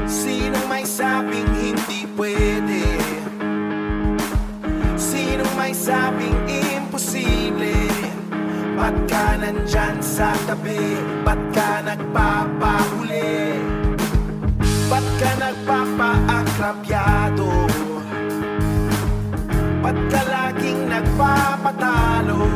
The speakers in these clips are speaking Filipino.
Sinong may sabing hindi pwede? Sinong may sabing imposible? Ba't ka nandyan sa tabi? Ba't ka nagpapahuli? Ba't ka nagpapaakrabyado? Ba't ka laging nagpapatalo?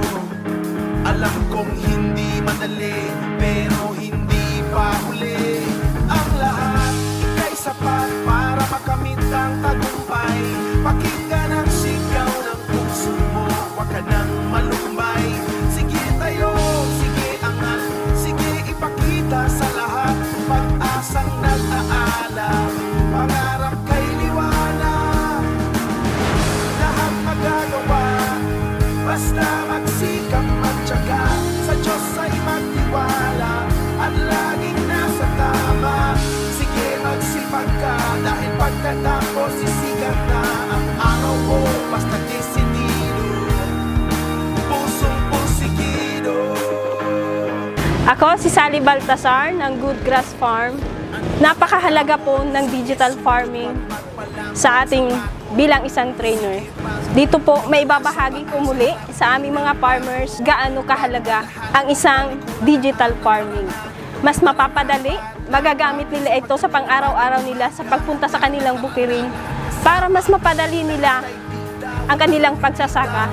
Alam kong hindi madali, pero hindi pa huli. Ang lahat, ika'y sapat para makamit ang tagumpay. Pakinggan ang sigaw ng puso mo, huwag ka nang malumbay. Sige tayo, sige angat, sige ipakita sa lahat. Pag-asang nag-aalab, pangarap kay liwanag. Lahat magagawa, basta magsikap magtyaga. Sa Diyos ay magtiwala, at laging nasa tama. Sige magsipag ka, dahil pagkatapos sisikat na ang araw mo. Basta desidido, pusong pursigido. Ako si Sally Baltasar ng Good Grass Farm. Napakahalaga po ng digital farming sa ating bilang isang trainer. Dito po may ibabahagi ko muli sa aming mga farmers gaano kahalaga ang isang digital farming. Mas mapapadali, magagamit nila ito sa pang-araw-araw nila sa pagpunta sa kanilang bukirin para mas mapadali nila ang kanilang pagsasaka.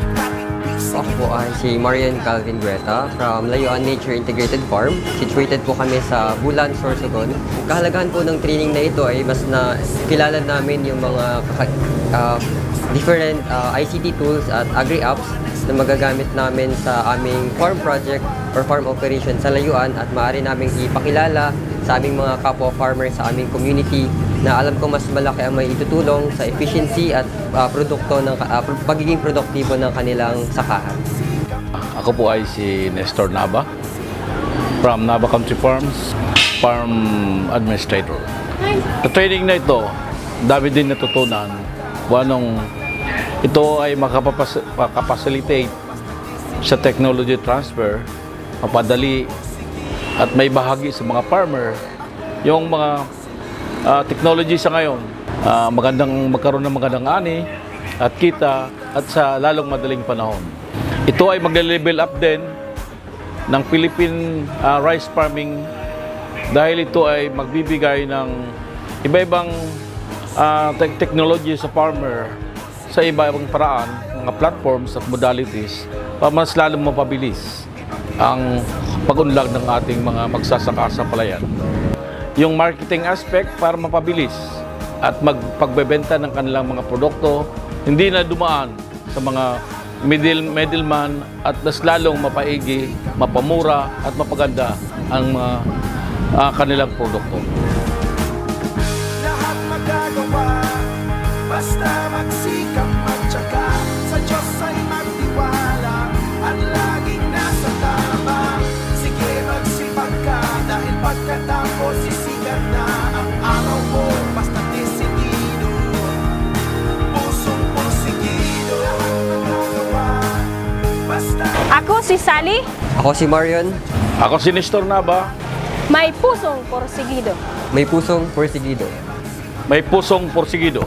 Ako po ay si Marian Calvin Gueta from Layuan Nature Integrated Farm. Situated po kami sa Bulan, Sorsogon. Kahalagahan po ng training na ito ay mas na kilala namin yung mga different ICT tools at agri-apps na magagamit namin sa aming farm project or farm operation sa Layuan at maaari namin ipakilala sa aming mga kapwa farmers sa aming community na alam ko mas malaki ang may itutulong sa efficiency at produkto ng pagiging produktibo ng kanilang sakahan. Ako po ay si Nestor Nava from Nava Country Farms, Farm Administrator. Sa training na ito, dami din natutunan kung anong ito ay makapacilitate sa technology transfer, mapadali at may bahagi sa mga farmer yung mga technology sa ngayon. Magkaroon ng magandang ani at kita at sa lalong madaling panahon. Ito ay magle-level up din ng Philippine rice farming dahil ito ay magbibigay ng iba-ibang technology sa farmer sa iba-ibang paraan, mga platforms at modalities para mas lalong mapabilis ang pag-unlad ng ating mga magsasaka sa palayan. Yung marketing aspect para mapabilis at pagbebenta ng kanilang mga produkto, hindi na dumaan sa mga middleman at mas lalong mapaigi, mapamura at mapaganda ang mga kanilang produkto. Lahat magagawa, basta magsikap magtyaga. Sa Diyos ay magtiwala, at laging nasa tama. Sige magsipag ka, dahil pagkatapos sisikat na ang araw mo. Basta desidido, pusong pursigido. Basta. Ako si Sally, Ako si Marian, Ako si Nestor Nava, may pusong porsigido. may pusong porsigido. may pusong porsigido.